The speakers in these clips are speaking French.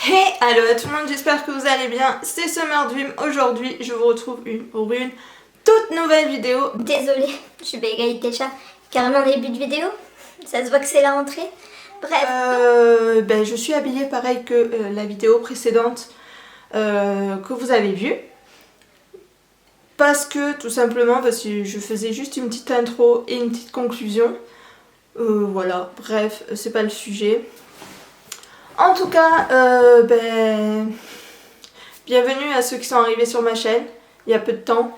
Hey, allô à tout le monde, j'espère que vous allez bien, c'est Summer Dream. Aujourd'hui, je vous retrouve pour une toute nouvelle vidéo. Désolée, je bégaye déjà carrément début de vidéo. Ça se voit que c'est la rentrée. Bref. Je suis habillée pareil que la vidéo précédente que vous avez vue. Tout simplement, parce que je faisais juste une petite intro et une petite conclusion. Voilà, bref, c'est pas le sujet. En tout cas, bienvenue à ceux qui sont arrivés sur ma chaîne il y a peu de temps.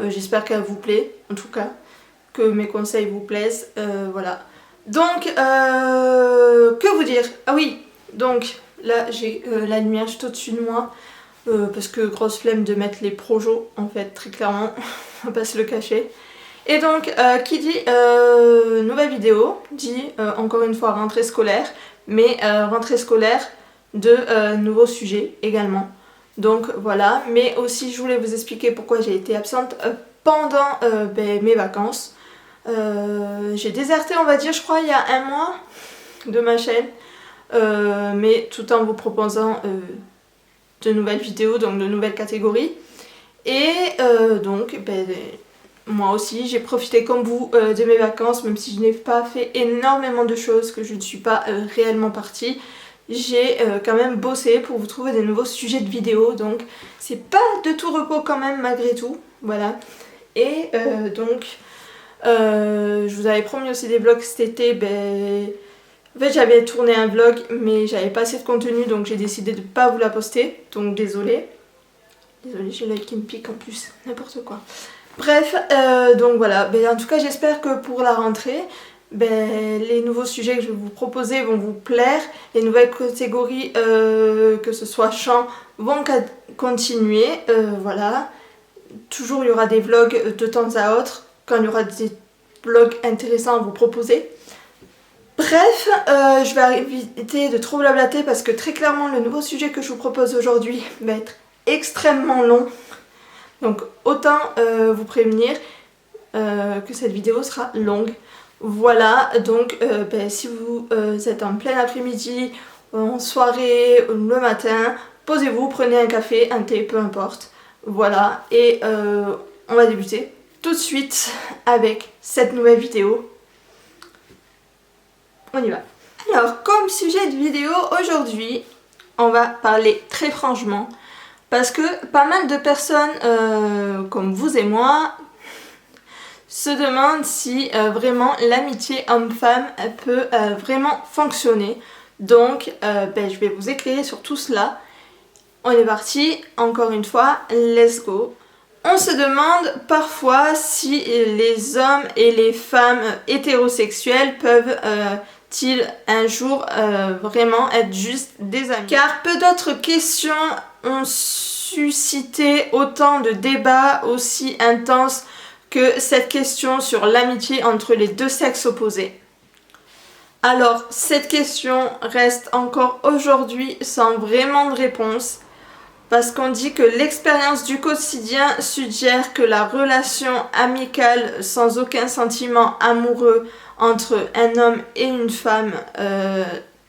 J'espère qu'elle vous plaît, en tout cas, que mes conseils vous plaisent. Voilà. Donc, que vous dire? Ah oui, donc là j'ai la lumière juste au-dessus de moi. Parce que grosse flemme de mettre les projos, en fait, très clairement, on va pas se le cacher. Et donc, qui dit nouvelle vidéo, dit encore une fois rentrée scolaire, mais rentrée scolaire de nouveaux sujets également. Donc voilà, mais aussi je voulais vous expliquer pourquoi j'ai été absente pendant mes vacances. J'ai déserté, on va dire, je crois, il y a un mois de ma chaîne, mais tout en vous proposant de nouvelles vidéos, donc de nouvelles catégories. Et moi aussi, j'ai profité comme vous de mes vacances, même si je n'ai pas fait énormément de choses, que je ne suis pas réellement partie. J'ai quand même bossé pour vous trouver des nouveaux sujets de vidéos, donc c'est pas de tout repos quand même malgré tout, voilà. Et je vous avais promis aussi des vlogs cet été, en fait j'avais tourné un vlog mais j'avais pas assez de contenu donc j'ai décidé de pas vous la poster, donc désolée. Désolée, j'ai l'œil qui me pique en plus, n'importe quoi. Bref, donc voilà, en tout cas j'espère que pour la rentrée, les nouveaux sujets que je vais vous proposer vont vous plaire. Les nouvelles catégories, que ce soit chant, vont continuer, voilà. Toujours il y aura des vlogs de temps à autre, quand il y aura des vlogs intéressants à vous proposer. Bref, je vais éviter de trop blablater parce que très clairement le nouveau sujet que je vous propose aujourd'hui va être extrêmement long. Donc autant vous prévenir que cette vidéo sera longue. Voilà, donc si vous êtes en plein après-midi, en soirée, le matin, posez-vous, prenez un café, un thé, peu importe. Voilà, et on va débuter tout de suite avec cette nouvelle vidéo. On y va. Alors, comme sujet de vidéo aujourd'hui, on va parler très franchement parce que pas mal de personnes comme vous et moi se demandent si vraiment l'amitié homme-femme peut vraiment fonctionner. Donc, je vais vous éclairer sur tout cela. On est parti, encore une fois, let's go. On se demande parfois si les hommes et les femmes hétérosexuels peuvent un jour vraiment être juste des amis. Car peu d'autres questions ont suscité autant de débats aussi intenses que cette question sur l'amitié entre les deux sexes opposés. Alors, cette question reste encore aujourd'hui sans vraiment de réponse, parce qu'on dit que l'expérience du quotidien suggère que la relation amicale sans aucun sentiment amoureux entre un homme et une femme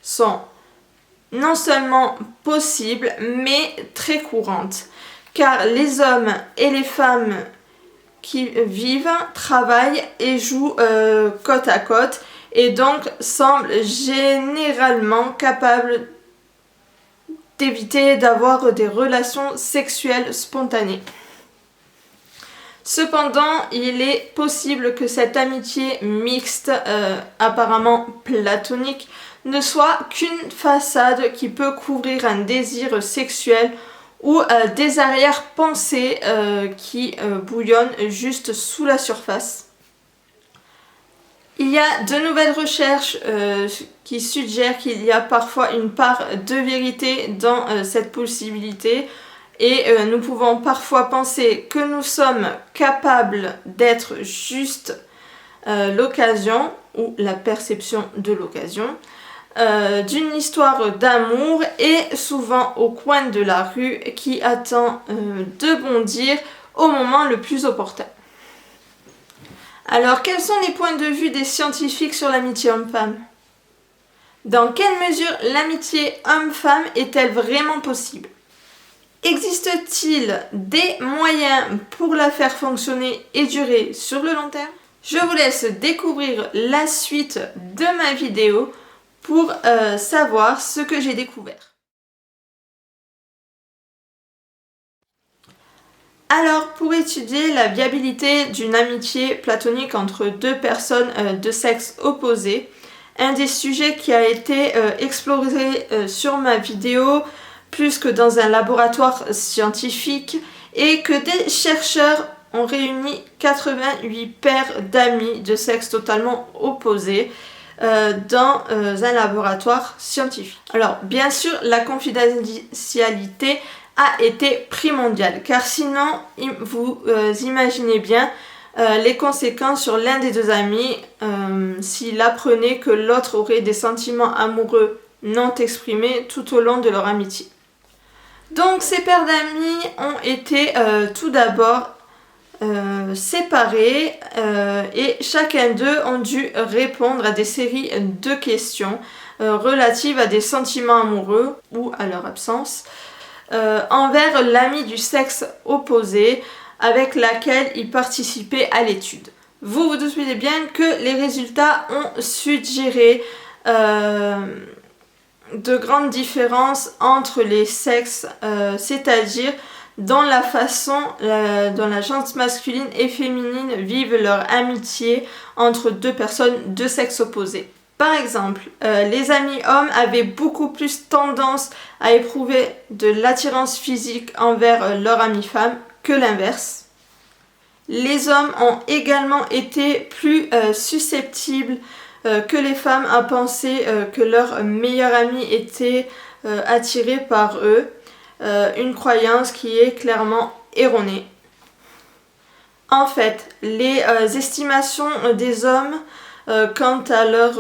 sont non seulement possibles, mais très courantes. Car les hommes et les femmes qui vivent, travaillent et jouent côte à côte, et donc semblent généralement capables d'éviter d'avoir des relations sexuelles spontanées. Cependant, il est possible que cette amitié mixte, apparemment platonique, ne soit qu'une façade qui peut couvrir un désir sexuel ou des arrière-pensées qui bouillonnent juste sous la surface. Il y a de nouvelles recherches qui suggèrent qu'il y a parfois une part de vérité dans cette possibilité, et nous pouvons parfois penser que nous sommes capables d'être juste l'occasion ou la perception de l'occasion d'une histoire d'amour, et souvent au coin de la rue qui attend de bondir au moment le plus opportun. Alors, quels sont les points de vue des scientifiques sur l'amitié homme-femme? Dans quelle mesure l'amitié homme-femme est-elle vraiment possible? Existe-t-il des moyens pour la faire fonctionner et durer sur le long terme? Je vous laisse découvrir la suite de ma vidéo pour savoir ce que j'ai découvert. Alors, pour étudier la viabilité d'une amitié platonique entre deux personnes de sexe opposé, un des sujets qui a été exploré sur ma vidéo, plus que dans un laboratoire scientifique, et que des chercheurs ont réuni 88 paires d'amis de sexe totalement opposé dans un laboratoire scientifique. Alors, bien sûr, la confidentialité a été primordiale, car sinon, vous imaginez bien les conséquences sur l'un des deux amis s'il apprenait que l'autre aurait des sentiments amoureux non exprimés tout au long de leur amitié. Donc ces paires d'amis ont été tout d'abord séparés et chacun d'eux ont dû répondre à des séries de questions relatives à des sentiments amoureux ou à leur absence envers l'ami du sexe opposé avec laquelle ils participaient à l'étude. Vous vous doutez bien que les résultats ont suggéré de grandes différences entre les sexes, c'est-à-dire dans la façon dont la gente masculine et féminine vivent leur amitié entre deux personnes de sexe opposé. Par exemple, les amis hommes avaient beaucoup plus tendance à éprouver de l'attirance physique envers leur amie femme que l'inverse. Les hommes ont également été plus susceptibles que les femmes à penser que leur meilleur ami était attiré par eux, une croyance qui est clairement erronée. En fait, les estimations des hommes quant à leur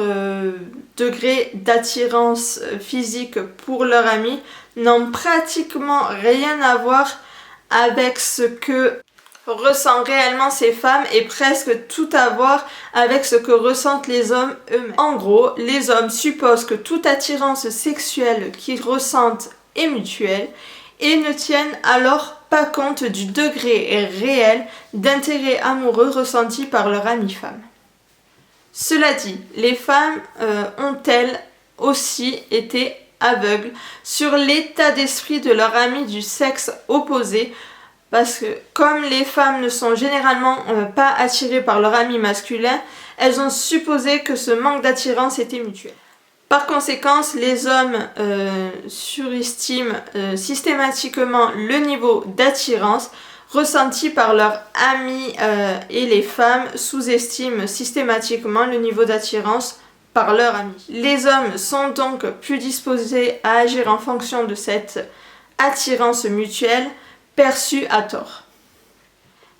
degré d'attirance physique pour leur ami n'ont pratiquement rien à voir avec ce que ressentent réellement ces femmes et presque tout à voir avec ce que ressentent les hommes eux-mêmes. En gros, les hommes supposent que toute attirance sexuelle qu'ils ressentent est mutuelle et ne tiennent alors pas compte du degré réel d'intérêt amoureux ressenti par leur amie femme. Cela dit, les femmes ont-elles aussi été aveugles sur l'état d'esprit de leur ami du sexe opposé, parce que comme les femmes ne sont généralement pas attirées par leur ami masculin, elles ont supposé que ce manque d'attirance était mutuel. Par conséquent, les hommes surestiment systématiquement le niveau d'attirance ressenti par leurs amis et les femmes sous-estiment systématiquement le niveau d'attirance par leurs amis. Les hommes sont donc plus disposés à agir en fonction de cette attirance mutuelle perçue à tort.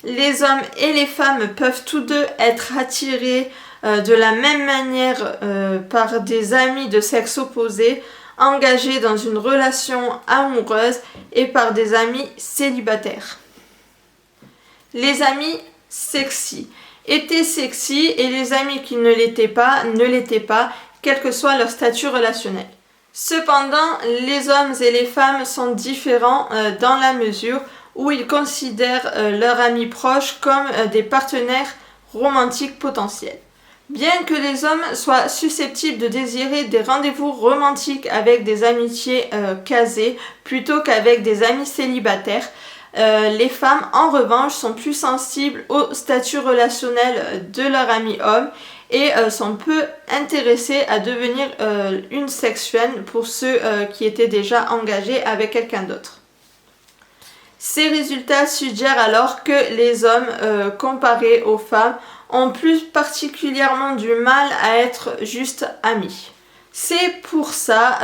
Les hommes et les femmes peuvent tous deux être attirés de la même manière par des amis de sexe opposé engagés dans une relation amoureuse et par des amis célibataires. Les amis sexy étaient sexy et les amis qui ne l'étaient pas, quel que soit leur statut relationnel. Cependant, les hommes et les femmes sont différents dans la mesure où ils considèrent leurs amis proches comme des partenaires romantiques potentiels. Bien que les hommes soient susceptibles de désirer des rendez-vous romantiques avec des amitiés casées plutôt qu'avec des amis célibataires, les femmes, en revanche, sont plus sensibles au statut relationnel de leur ami homme et sont peu intéressées à devenir une sexuelle pour ceux qui étaient déjà engagés avec quelqu'un d'autre. Ces résultats suggèrent alors que les hommes, comparés aux femmes, ont plus particulièrement du mal à être juste amis. C'est pour ça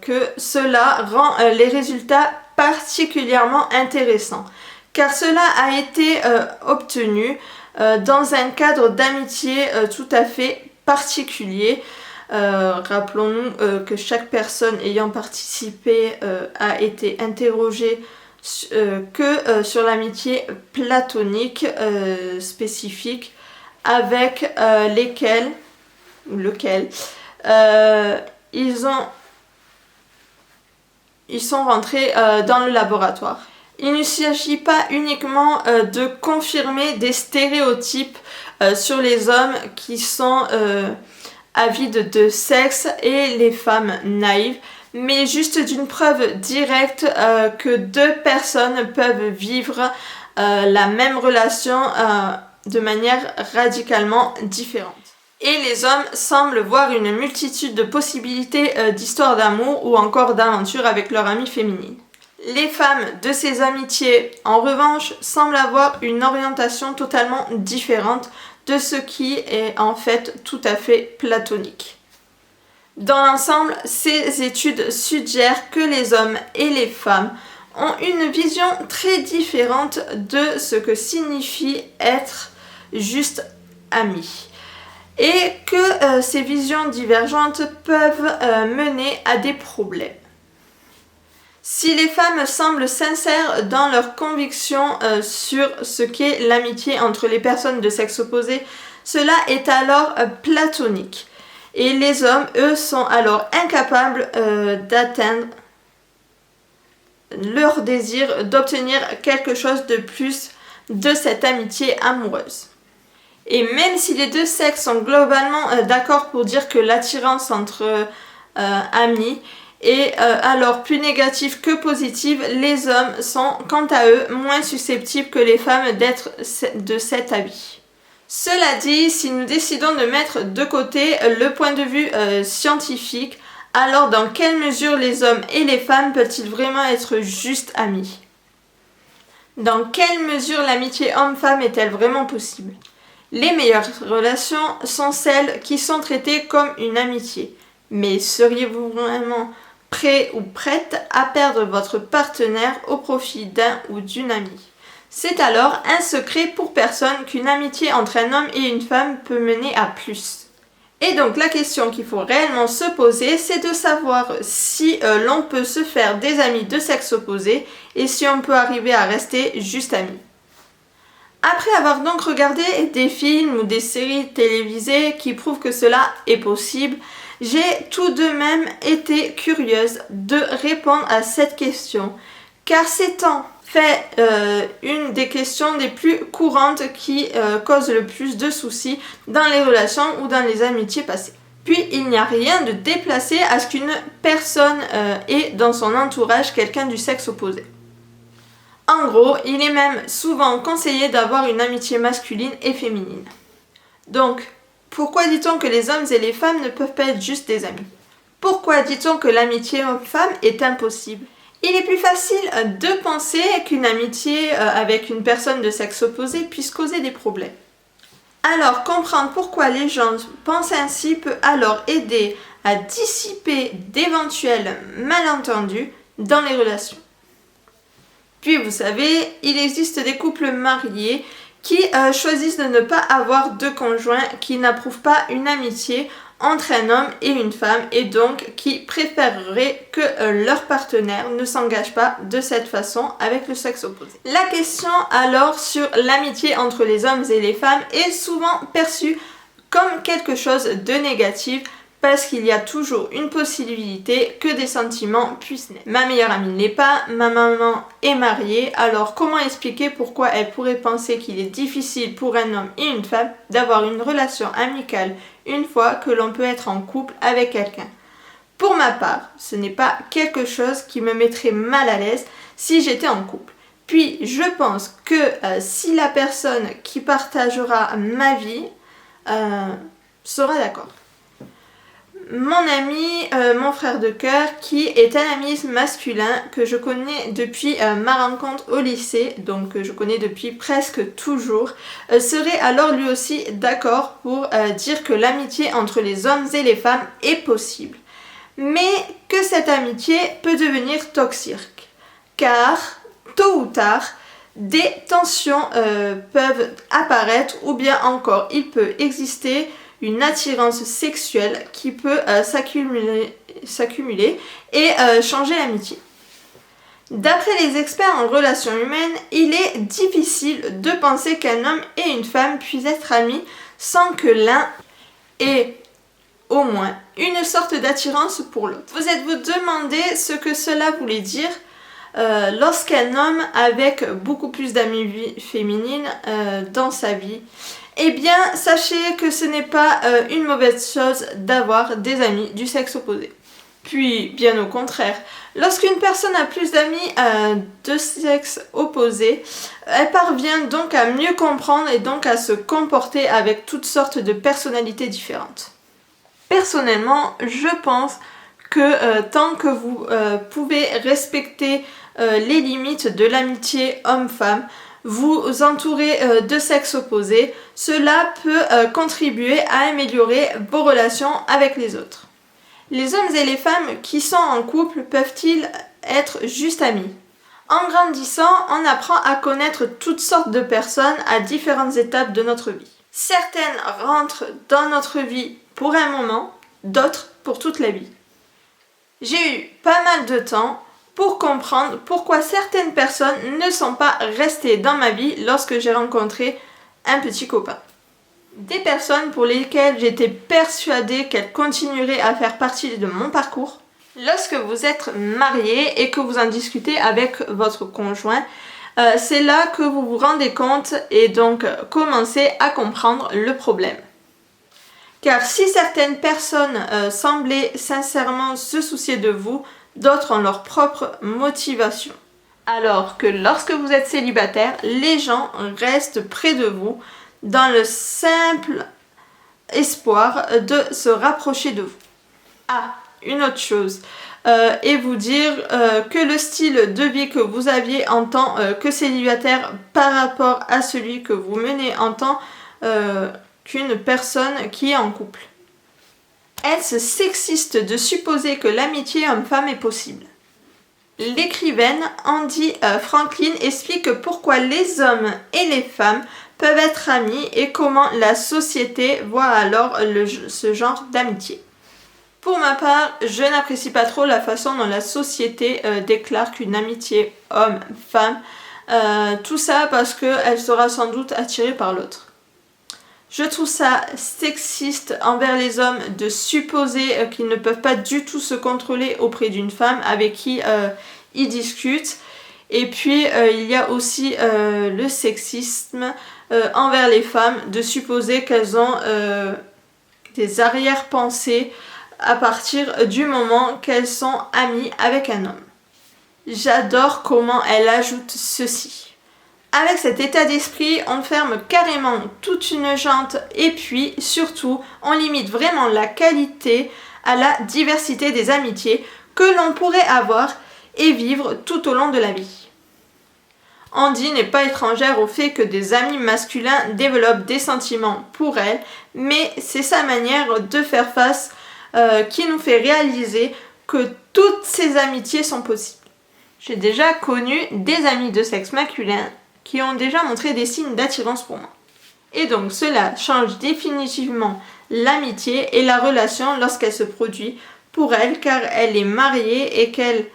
que cela rend les résultats particulièrement intéressants, car cela a été obtenu dans un cadre d'amitié tout à fait particulier. Rappelons-nous que chaque personne ayant participé a été interrogée que sur l'amitié platonique spécifique avec lequel ils sont rentrés dans le laboratoire. Il ne s'agit pas uniquement de confirmer des stéréotypes sur les hommes qui sont avides de sexe et les femmes naïves, mais juste d'une preuve directe que deux personnes peuvent vivre la même relation de manière radicalement différente. Et les hommes semblent voir une multitude de possibilités d'histoires d'amour ou encore d'aventures avec leur amie féminine. Les femmes de ces amitiés, en revanche, semblent avoir une orientation totalement différente de ce qui est en fait tout à fait platonique. Dans l'ensemble, ces études suggèrent que les hommes et les femmes ont une vision très différente de ce que signifie être juste amis. Et que ces visions divergentes peuvent mener à des problèmes. Si les femmes semblent sincères dans leurs convictions sur ce qu'est l'amitié entre les personnes de sexe opposé, cela est alors platonique. Et les hommes, eux, sont alors incapables d'atteindre leur désir d'obtenir quelque chose de plus de cette amitié amoureuse. Et même si les deux sexes sont globalement d'accord pour dire que l'attirance entre amis est alors plus négative que positive, les hommes sont quant à eux moins susceptibles que les femmes d'être de cet avis. Cela dit, si nous décidons de mettre de côté le point de vue scientifique, alors dans quelle mesure les hommes et les femmes peuvent-ils vraiment être juste amis? Dans quelle mesure l'amitié homme-femme est-elle vraiment possible? Les meilleures relations sont celles qui sont traitées comme une amitié. Mais seriez-vous vraiment prêt ou prête à perdre votre partenaire au profit d'un ou d'une amie? C'est alors un secret pour personne qu'une amitié entre un homme et une femme peut mener à plus. Et donc la question qu'il faut réellement se poser, c'est de savoir si l'on peut se faire des amis de sexe opposé et si on peut arriver à rester juste amis. Après avoir donc regardé des films ou des séries télévisées qui prouvent que cela est possible, j'ai tout de même été curieuse de répondre à cette question, car c'est en fait une des questions les plus courantes qui cause le plus de soucis dans les relations ou dans les amitiés passées. Puis il n'y a rien de déplacé à ce qu'une personne ait dans son entourage quelqu'un du sexe opposé. En gros, il est même souvent conseillé d'avoir une amitié masculine et féminine. Donc, pourquoi dit-on que les hommes et les femmes ne peuvent pas être juste des amis? Pourquoi dit-on que l'amitié homme-femme est impossible? Il est plus facile de penser qu'une amitié avec une personne de sexe opposé puisse causer des problèmes. Alors, comprendre pourquoi les gens pensent ainsi peut alors aider à dissiper d'éventuels malentendus dans les relations. Puis vous savez, il existe des couples mariés qui choisissent de ne pas avoir de conjoint, qui n'approuvent pas une amitié entre un homme et une femme et donc qui préféreraient que leur partenaire ne s'engage pas de cette façon avec le sexe opposé. La question alors sur l'amitié entre les hommes et les femmes est souvent perçue comme quelque chose de négatif parce qu'il y a toujours une possibilité que des sentiments puissent naître. Ma meilleure amie ne l'est pas, ma maman est mariée, alors comment expliquer pourquoi elle pourrait penser qu'il est difficile pour un homme et une femme d'avoir une relation amicale une fois que l'on peut être en couple avec quelqu'un? Pour ma part, ce n'est pas quelque chose qui me mettrait mal à l'aise si j'étais en couple. Puis je pense que si la personne qui partagera ma vie sera d'accord. Mon ami, mon frère de cœur, qui est un ami masculin que je connais depuis ma rencontre au lycée, donc que je connais depuis presque toujours, serait alors lui aussi d'accord pour dire que l'amitié entre les hommes et les femmes est possible, mais que cette amitié peut devenir toxique, car tôt ou tard, des tensions peuvent apparaître ou bien encore il peut exister une attirance sexuelle qui peut s'accumuler et changer l'amitié. D'après les experts en relations humaines, il est difficile de penser qu'un homme et une femme puissent être amis sans que l'un ait au moins une sorte d'attirance pour l'autre. Vous êtes-vous demandé ce que cela voulait dire lorsqu'un homme avec beaucoup plus d'amis féminines dans sa vie? Eh bien, sachez que ce n'est pas une mauvaise chose d'avoir des amis du sexe opposé. Puis, bien au contraire, lorsqu'une personne a plus d'amis de sexe opposé, elle parvient donc à mieux comprendre et donc à se comporter avec toutes sortes de personnalités différentes. Personnellement, je pense que tant que vous pouvez respecter les limites de l'amitié homme-femme, vous entourez de sexes opposés, cela peut contribuer à améliorer vos relations avec les autres. Les hommes et les femmes qui sont en couple peuvent-ils être juste amis? En grandissant, on apprend à connaître toutes sortes de personnes à différentes étapes de notre vie. Certaines rentrent dans notre vie pour un moment, d'autres pour toute la vie. J'ai eu pas mal de temps pour comprendre pourquoi certaines personnes ne sont pas restées dans ma vie lorsque j'ai rencontré un petit copain. Des personnes pour lesquelles j'étais persuadée qu'elles continueraient à faire partie de mon parcours. Lorsque vous êtes marié et que vous en discutez avec votre conjoint, c'est là que vous vous rendez compte et donc commencez à comprendre le problème. Car si certaines personnes semblaient sincèrement se soucier de vous, d'autres ont leur propre motivation. Alors que lorsque vous êtes célibataire, les gens restent près de vous dans le simple espoir de se rapprocher de vous. Ah, une autre chose, et vous dire que le style de vie que vous aviez en tant que célibataire par rapport à celui que vous menez en tant qu'une personne qui est en couple. Est-ce sexiste de supposer que l'amitié homme-femme est possible? L'écrivaine Andy Franklin explique pourquoi les hommes et les femmes peuvent être amis et comment la société voit alors ce genre d'amitié. Pour ma part, je n'apprécie pas trop la façon dont la société déclare qu'une amitié homme-femme, tout ça parce qu'elle sera sans doute attirée par l'autre. Je trouve ça sexiste envers les hommes de supposer qu'ils ne peuvent pas du tout se contrôler auprès d'une femme avec qui ils discutent. Et puis il y a aussi le sexisme envers les femmes de supposer qu'elles ont des arrière-pensées à partir du moment qu'elles sont amies avec un homme. J'adore comment elle ajoute ceci. Avec cet état d'esprit, on ferme carrément toute une jante et puis, surtout, on limite vraiment la qualité à la diversité des amitiés que l'on pourrait avoir et vivre tout au long de la vie. Andy n'est pas étrangère au fait que des amis masculins développent des sentiments pour elle, mais c'est sa manière de faire face qui nous fait réaliser que toutes ces amitiés sont possibles. J'ai déjà connu des amis de sexe masculin qui ont déjà montré des signes d'attirance pour moi. Et donc cela change définitivement l'amitié et la relation lorsqu'elle se produit pour elle car elle est mariée et qu'elle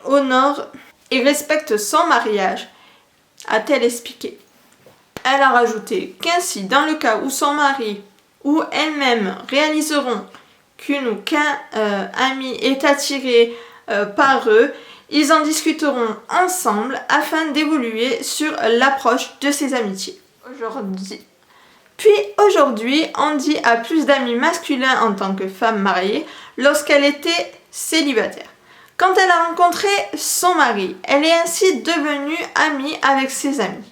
honore et respecte son mariage, a-t-elle expliqué. Elle a rajouté qu'ainsi dans le cas où son mari ou elle-même réaliseront qu'une ou qu'un ami est attiré par eux, ils en discuteront ensemble afin d'évoluer sur l'approche de ces amitiés. Aujourd'hui, Andy a plus d'amis masculins en tant que femme mariée lorsqu'elle était célibataire. Quand elle a rencontré son mari, elle est ainsi devenue amie avec ses amis.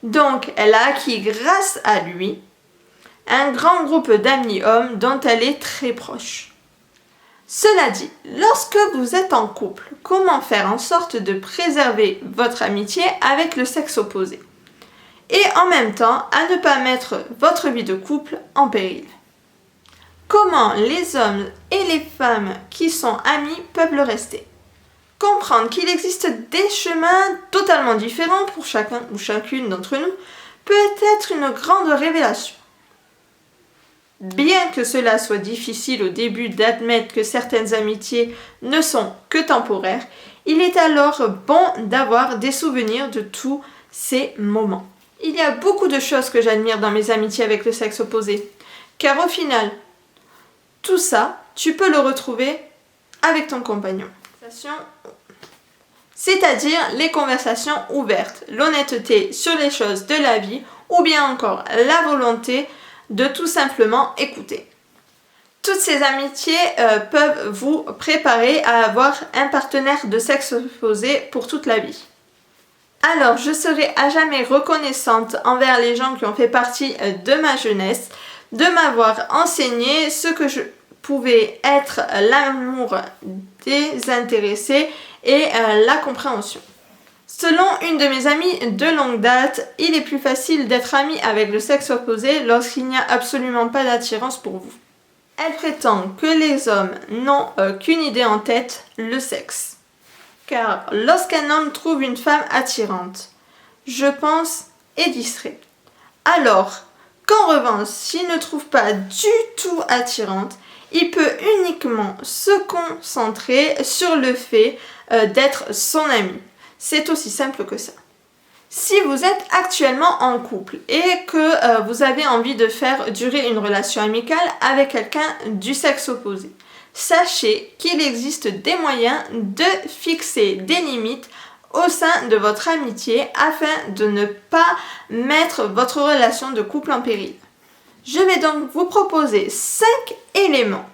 Donc, elle a acquis grâce à lui un grand groupe d'amis hommes dont elle est très proche. Cela dit, lorsque vous êtes en couple, comment faire en sorte de préserver votre amitié avec le sexe opposé et en même temps à ne pas mettre votre vie de couple en péril? Comment les hommes et les femmes qui sont amis peuvent le rester? Comprendre qu'il existe des chemins totalement différents pour chacun ou chacune d'entre nous peut être une grande révélation. Bien que cela soit difficile au début d'admettre que certaines amitiés ne sont que temporaires, il est alors bon d'avoir des souvenirs de tous ces moments. Il y a beaucoup de choses que j'admire dans mes amitiés avec le sexe opposé, car au final, Tout ça, tu peux le retrouver avec ton compagnon. C'est-à-dire les conversations ouvertes, l'honnêteté sur les choses de la vie ou bien encore la volonté de tout simplement écouter. Toutes ces amitiés peuvent vous préparer à avoir un partenaire de sexe opposé pour toute la vie. Alors, je serai à jamais reconnaissante envers les gens qui ont fait partie de ma jeunesse, de m'avoir enseigné ce que je pouvait être l'amour désintéressé et la compréhension. Selon une de mes amies de longue date, il est plus facile d'être ami avec le sexe opposé lorsqu'il n'y a absolument pas d'attirance pour vous. Elle prétend que les hommes n'ont qu'une idée en tête, le sexe. Car lorsqu'un homme trouve une femme attirante, je pense, est distrait. Alors qu'en revanche, s'il ne trouve pas du tout attirante, il peut uniquement se concentrer sur le fait d'être son ami. C'est aussi simple que ça. Si vous êtes actuellement en couple et que vous avez envie de faire durer une relation amicale avec quelqu'un du sexe opposé, sachez qu'il existe des moyens de fixer des limites au sein de votre amitié afin de ne pas mettre votre relation de couple en péril. Je vais donc vous proposer 5 éléments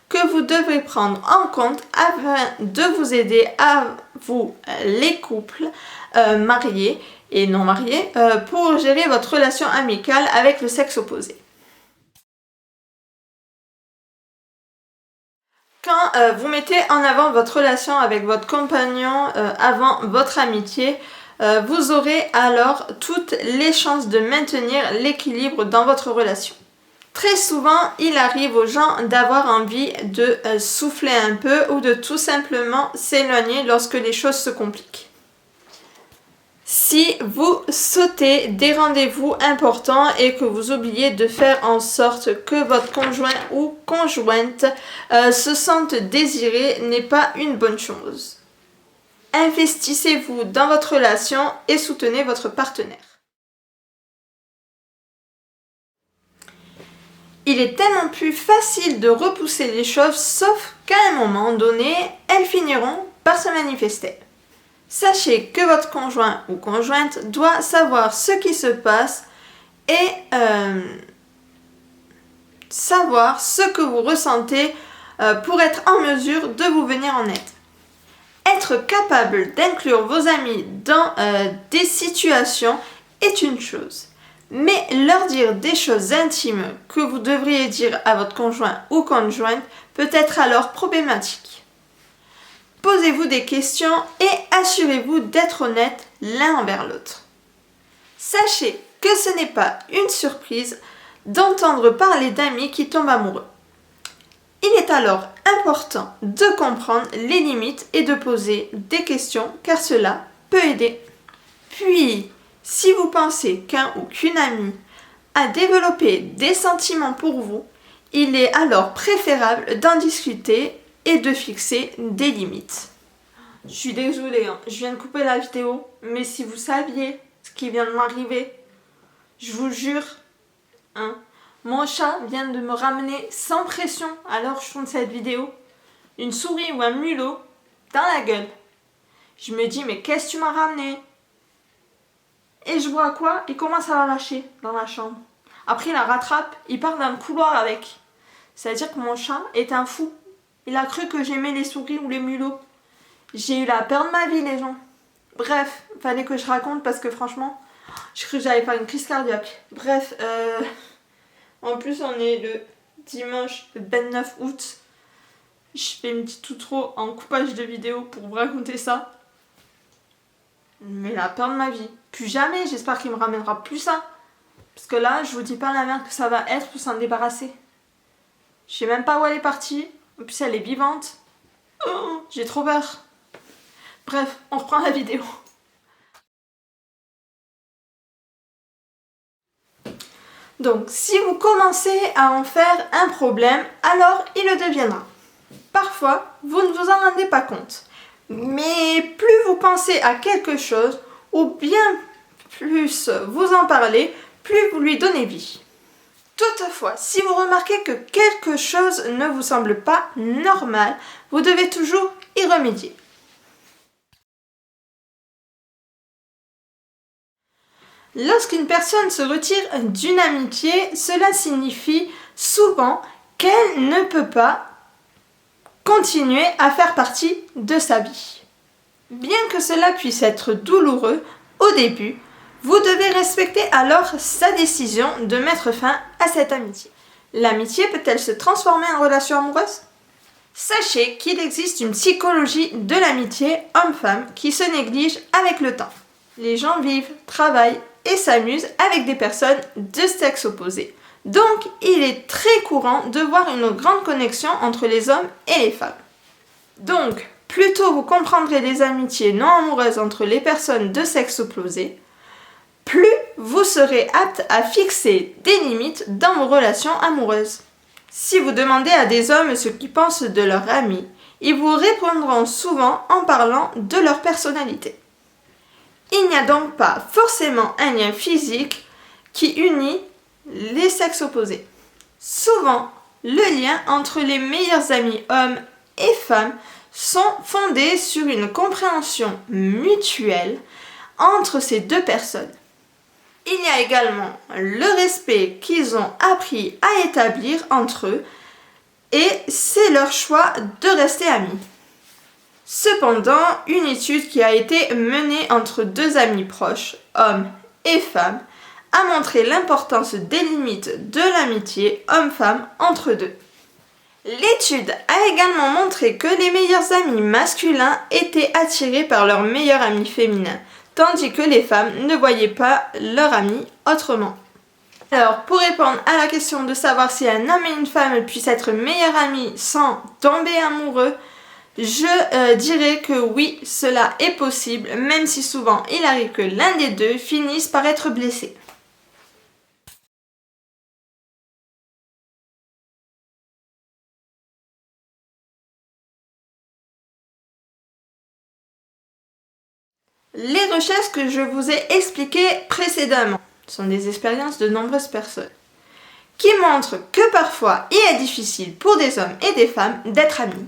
que vous devrez prendre en compte afin de vous aider à vous, les couples mariés et non mariés, pour gérer votre relation amicale avec le sexe opposé. Quand vous mettez en avant votre relation avec votre compagnon avant votre amitié, vous aurez alors toutes les chances de maintenir l'équilibre dans votre relation. Très souvent, il arrive aux gens d'avoir envie de souffler un peu ou de tout simplement s'éloigner lorsque les choses se compliquent. Si vous sautez des rendez-vous importants et que vous oubliez de faire en sorte que votre conjoint ou conjointe se sente désiré n'est pas une bonne chose. Investissez-vous dans votre relation et soutenez votre partenaire. Il est tellement plus facile de repousser les choses, sauf qu'à un moment donné, elles finiront par se manifester. Sachez que votre conjoint ou conjointe doit savoir ce qui se passe et savoir ce que vous ressentez pour être en mesure de vous venir en aide. Être capable d'inclure vos amis dans des situations est une chose. Mais leur dire des choses intimes que vous devriez dire à votre conjoint ou conjointe peut être alors problématique. Posez-vous des questions et assurez-vous d'être honnête l'un envers l'autre. Sachez que ce n'est pas une surprise d'entendre parler d'amis qui tombent amoureux. Il est alors important de comprendre les limites et de poser des questions car cela peut aider. Puis, si vous pensez qu'un ou qu'une amie a développé des sentiments pour vous, il est alors préférable d'en discuter et de fixer des limites. Je suis désolée, je viens de couper la vidéo, mais si vous saviez ce qui vient de m'arriver, je vous jure, mon chat vient de me ramener sans pression alors que je tourne cette vidéo, une souris ou un mulot dans la gueule. Je me dis, mais qu'est-ce que tu m'as ramené ? Et je vois quoi ? Il commence à l'arracher dans la chambre. Après, il la rattrape, il part dans le couloir avec. C'est-à-dire que mon chat est un fou. Il a cru que j'aimais les souris ou les mulots. J'ai eu la peur de ma vie, les gens. Bref, fallait que je raconte parce que franchement, j'ai cru que j'allais faire une crise cardiaque. Bref, en plus, on est le dimanche 29 août. Je fais une petite outro en coupage de vidéo pour vous raconter ça. Mais la peur de ma vie. Plus jamais, j'espère qu'il me ramènera plus ça. Parce que là, je vous dis pas la merde que ça va être pour s'en débarrasser. Je sais même pas où elle est partie. En plus, elle est vivante. Oh, j'ai trop peur. Bref, on reprend la vidéo. Donc, si vous commencez à en faire un problème, alors il le deviendra. Parfois, vous ne vous en rendez pas compte. Mais plus vous pensez à quelque chose, ou bien plus vous en parlez, plus vous lui donnez vie. Toutefois, si vous remarquez que quelque chose ne vous semble pas normal, vous devez toujours y remédier. Lorsqu'une personne se retire d'une amitié, cela signifie souvent qu'elle ne peut pas continuer à faire partie de sa vie. Bien que cela puisse être douloureux au début, vous devez respecter alors sa décision de mettre fin à cette amitié. L'amitié peut-elle se transformer en relation amoureuse ? Sachez qu'il existe une psychologie de l'amitié homme-femme qui se néglige avec le temps. Les gens vivent, travaillent et s'amusent avec des personnes de sexe opposé. Donc, il est très courant de voir une grande connexion entre les hommes et les femmes. Donc, plus tôt vous comprendrez les amitiés non amoureuses entre les personnes de sexe opposé, plus vous serez apte à fixer des limites dans vos relations amoureuses. Si vous demandez à des hommes ce qu'ils pensent de leurs amis, ils vous répondront souvent en parlant de leur personnalité. Il n'y a donc pas forcément un lien physique qui unit les sexes opposés. Souvent, le lien entre les meilleurs amis hommes et femmes sont fondés sur une compréhension mutuelle entre ces deux personnes. Il y a également le respect qu'ils ont appris à établir entre eux et c'est leur choix de rester amis. Cependant, une étude qui a été menée entre deux amis proches, hommes et femmes, a montré l'importance des limites de l'amitié homme-femme entre deux. L'étude a également montré que les meilleurs amis masculins étaient attirés par leurs meilleurs amis féminins, tandis que les femmes ne voyaient pas leur ami autrement. Alors, pour répondre à la question de savoir si un homme et une femme puissent être meilleurs amis sans tomber amoureux, je dirais que oui, cela est possible, même si souvent il arrive que l'un des deux finisse par être blessé. Les recherches que je vous ai expliquées précédemment sont des expériences de nombreuses personnes qui montrent que parfois il est difficile pour des hommes et des femmes d'être amis.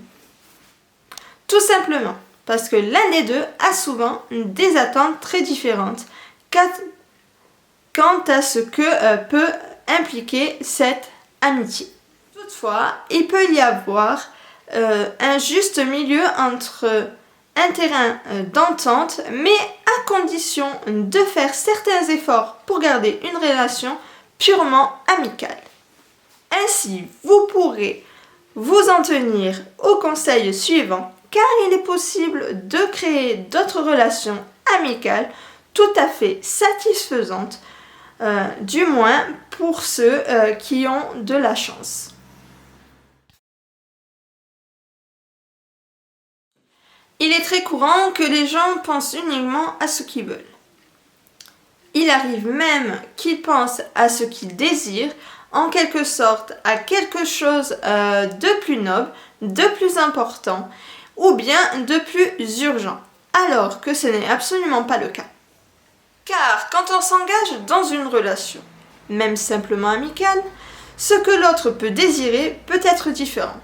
Tout simplement parce que l'un des deux a souvent des attentes très différentes quant à ce que peut impliquer cette amitié. Toutefois, il peut y avoir un juste milieu entre un terrain d'entente, mais à condition de faire certains efforts pour garder une relation purement amicale. Ainsi, vous pourrez vous en tenir aux conseils suivants, car il est possible de créer d'autres relations amicales tout à fait satisfaisantes, du moins pour ceux qui ont de la chance. Il est très courant que les gens pensent uniquement à ce qu'ils veulent. Il arrive même qu'ils pensent à ce qu'ils désirent, en quelque sorte à quelque chose de plus noble, de plus important, ou bien de plus urgent, alors que ce n'est absolument pas le cas. Car quand on s'engage dans une relation, même simplement amicale, ce que l'autre peut désirer peut être différent.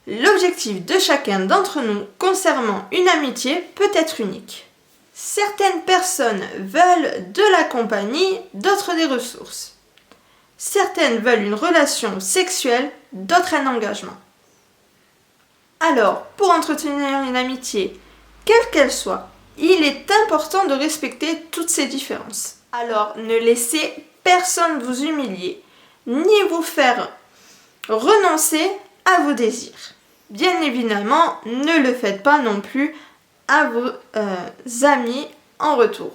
L'objectif de chacun d'entre nous concernant une amitié peut être unique. Certaines personnes veulent de la compagnie, d'autres des ressources. Certaines veulent une relation sexuelle, d'autres un engagement. Alors, pour entretenir une amitié, quelle qu'elle soit, il est important de respecter toutes ces différences. Alors, ne laissez personne vous humilier, ni vous faire renoncer à vos désirs. Bien évidemment, ne le faites pas non plus à vos amis en retour.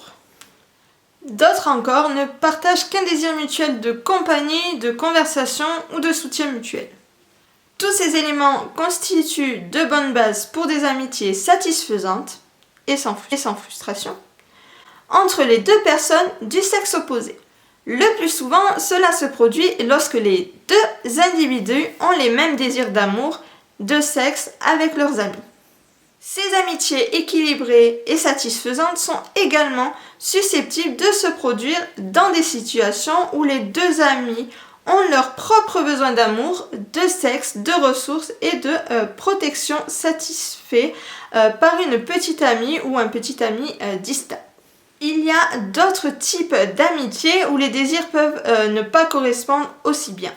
D'autres encore ne partagent qu'un désir mutuel de compagnie, de conversation ou de soutien mutuel. Tous ces éléments constituent de bonnes bases pour des amitiés satisfaisantes et sans frustration entre les deux personnes du sexe opposé. Le plus souvent, cela se produit lorsque les deux individus ont les mêmes désirs d'amour, de sexe avec leurs amis. Ces amitiés équilibrées et satisfaisantes sont également susceptibles de se produire dans des situations où les deux amis ont leurs propres besoins d'amour, de sexe, de ressources et de protection satisfaits par une petite amie ou un petit ami distant. Il y a d'autres types d'amitié où les désirs peuvent ne pas correspondre aussi bien.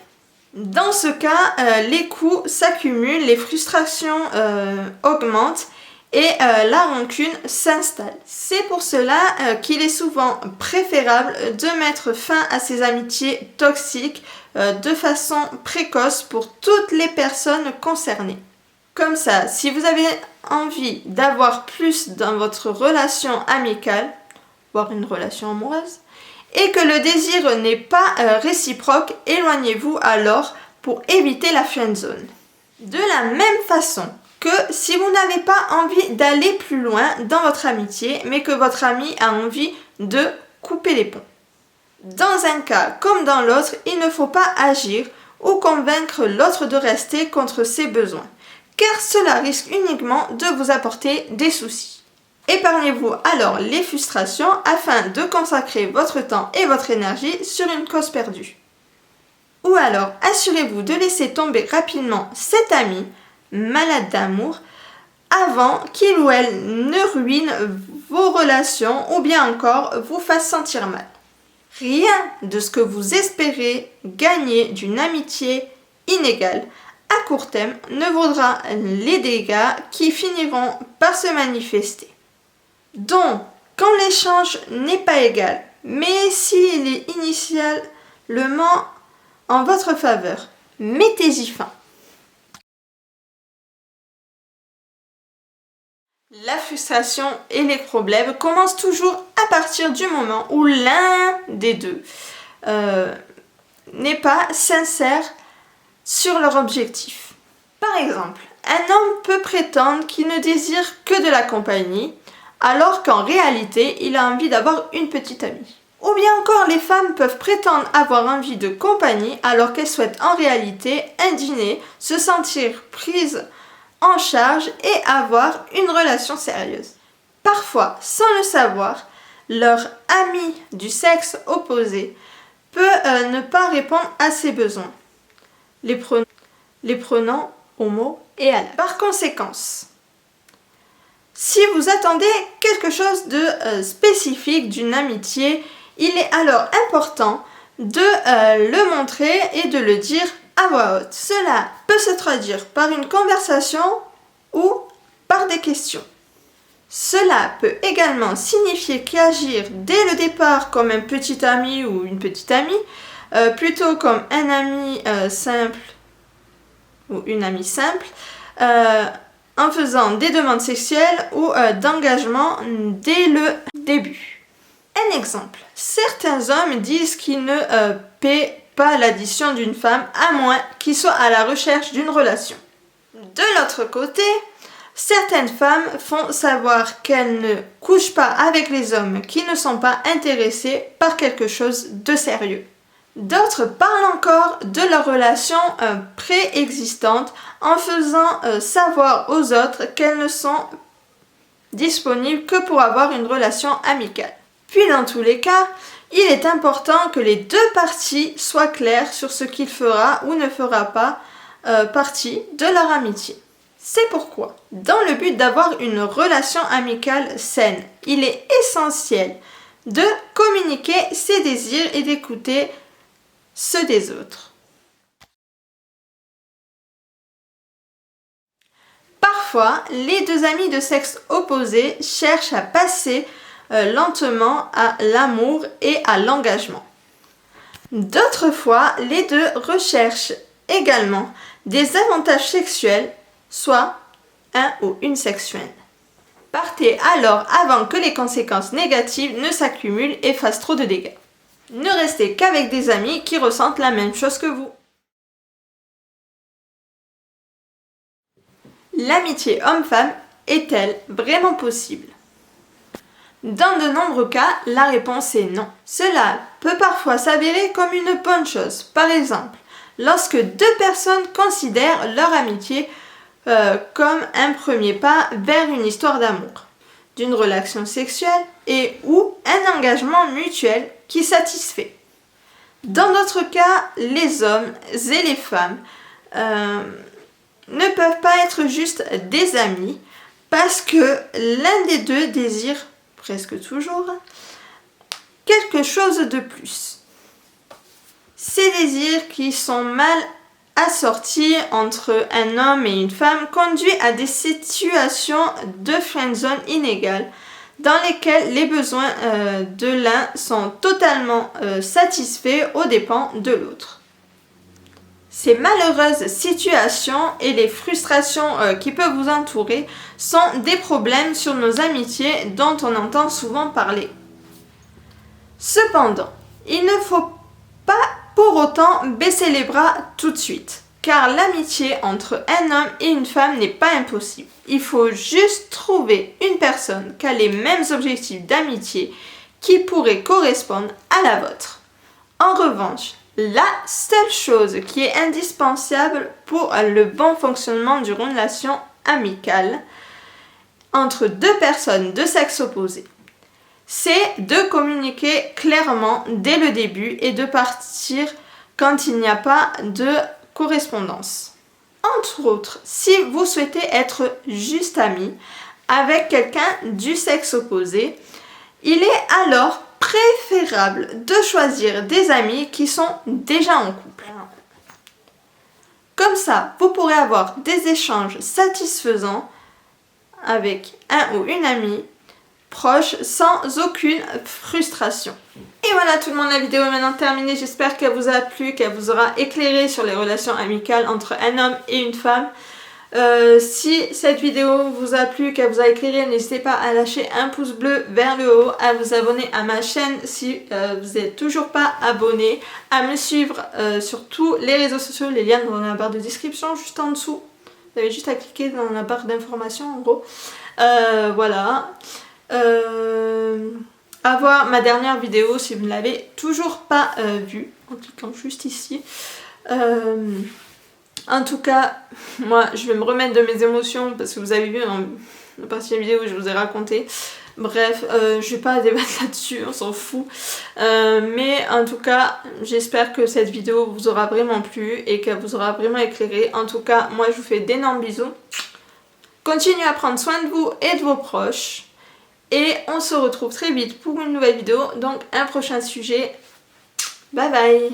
Dans ce cas, les coups s'accumulent, les frustrations augmentent et la rancune s'installe. C'est pour cela qu'il est souvent préférable de mettre fin à ces amitiés toxiques de façon précoce pour toutes les personnes concernées. Comme ça, si vous avez envie d'avoir plus dans votre relation amicale, voire une relation amoureuse, et que le désir n'est pas réciproque, éloignez-vous alors pour éviter la friendzone. De la même façon que si vous n'avez pas envie d'aller plus loin dans votre amitié, mais que votre ami a envie de couper les ponts. Dans un cas comme dans l'autre, il ne faut pas agir ou convaincre l'autre de rester contre ses besoins, car cela risque uniquement de vous apporter des soucis. Épargnez-vous alors les frustrations afin de consacrer votre temps et votre énergie sur une cause perdue. Ou alors, assurez-vous de laisser tomber rapidement cet ami malade d'amour avant qu'il ou elle ne ruine vos relations ou bien encore vous fasse sentir mal. Rien de ce que vous espérez gagner d'une amitié inégale à court terme ne vaudra les dégâts qui finiront par se manifester. Donc, quand l'échange n'est pas égal, mais s'il est initialement en votre faveur, mettez-y fin. La frustration et les problèmes commencent toujours à partir du moment où l'un des deux n'est pas sincère sur leur objectif. Par exemple, un homme peut prétendre qu'il ne désire que de la compagnie, alors qu'en réalité, il a envie d'avoir une petite amie. Ou bien encore, les femmes peuvent prétendre avoir envie de compagnie, alors qu'elles souhaitent en réalité un dîner, se sentir prises en charge et avoir une relation sérieuse. Parfois, sans le savoir, leur ami du sexe opposé peut ne pas répondre à ses besoins, les prenant homo et à Par conséquent, si vous attendez quelque chose de spécifique d'une amitié, il est alors important de le montrer et de le dire à voix haute. Cela peut se traduire par une conversation ou par des questions. Cela peut également signifier qu'agir dès le départ comme un petit ami ou une petite amie, plutôt comme un ami simple ou une amie simple, en faisant des demandes sexuelles ou d'engagement dès le début. Un exemple, certains hommes disent qu'ils ne paient pas l'addition d'une femme à moins qu'ils soient à la recherche d'une relation. De l'autre côté, certaines femmes font savoir qu'elles ne couchent pas avec les hommes qui ne sont pas intéressés par quelque chose de sérieux. D'autres parlent encore de leur relation préexistante en faisant savoir aux autres qu'elles ne sont disponibles que pour avoir une relation amicale. Puis dans tous les cas, il est important que les deux parties soient claires sur ce qu'il fera ou ne fera pas partie de leur amitié. C'est pourquoi, dans le but d'avoir une relation amicale saine, il est essentiel de communiquer ses désirs et d'écouter ceux des autres. Parfois, les deux amis de sexe opposé cherchent à passer lentement à l'amour et à l'engagement. D'autres fois, les deux recherchent également des avantages sexuels, soit un ou une sexuelle. Partez alors avant que les conséquences négatives ne s'accumulent et fassent trop de dégâts. Ne restez qu'avec des amis qui ressentent la même chose que vous. L'amitié homme-femme est-elle vraiment possible ? Dans de nombreux cas, la réponse est non. Cela peut parfois s'avérer comme une bonne chose. Par exemple, lorsque deux personnes considèrent leur amitié comme un premier pas vers une histoire d'amour, d'une relation sexuelle et ou un engagement mutuel qui satisfait. Dans d'autres cas, les hommes et les femmes ne peuvent pas être juste des amis parce que l'un des deux désire, presque toujours, quelque chose de plus. Ces désirs qui sont mal assortis entre un homme et une femme conduisent à des situations de friendzone inégales dans lesquelles les besoins de l'un sont totalement satisfaits aux dépens de l'autre. Ces malheureuses situations et les frustrations qui peuvent vous entourer sont des problèmes sur nos amitiés dont on entend souvent parler. Cependant, il ne faut pas pour autant baisser les bras tout de suite, car l'amitié entre un homme et une femme n'est pas impossible. Il faut juste trouver une personne qui a les mêmes objectifs d'amitié qui pourrait correspondre à la vôtre. En revanche, la seule chose qui est indispensable pour le bon fonctionnement d'une relation amicale entre deux personnes de sexe opposé, c'est de communiquer clairement dès le début et de partir quand il n'y a pas de correspondance. Entre autres, si vous souhaitez être juste ami avec quelqu'un du sexe opposé, il est alors préférable de choisir des amis qui sont déjà en couple. Comme ça, vous pourrez avoir des échanges satisfaisants avec un ou une amie proche sans aucune frustration. Et voilà tout le monde, la vidéo est maintenant terminée. J'espère qu'elle vous a plu, qu'elle vous aura éclairé sur les relations amicales entre un homme et une femme. Si cette vidéo vous a plu, qu'elle vous a éclairé, n'hésitez pas à lâcher un pouce bleu vers le haut, à vous abonner à ma chaîne si vous n'êtes toujours pas abonné, à me suivre sur tous les réseaux sociaux, les liens dans la barre de description juste en dessous. Vous avez juste à cliquer dans la barre d'information en gros. Voilà. À voir ma dernière vidéo si vous ne l'avez toujours pas vue, en cliquant juste ici. En tout cas, moi je vais me remettre de mes émotions parce que vous avez vu dans la partie de la vidéo où je vous ai raconté. Bref, je vais pas débattre là-dessus, on s'en fout. Mais en tout cas, j'espère que cette vidéo vous aura vraiment plu et qu'elle vous aura vraiment éclairé. En tout cas, moi je vous fais d'énormes bisous. Continuez à prendre soin de vous et de vos proches. Et on se retrouve très vite pour une nouvelle vidéo, donc un prochain sujet. Bye bye!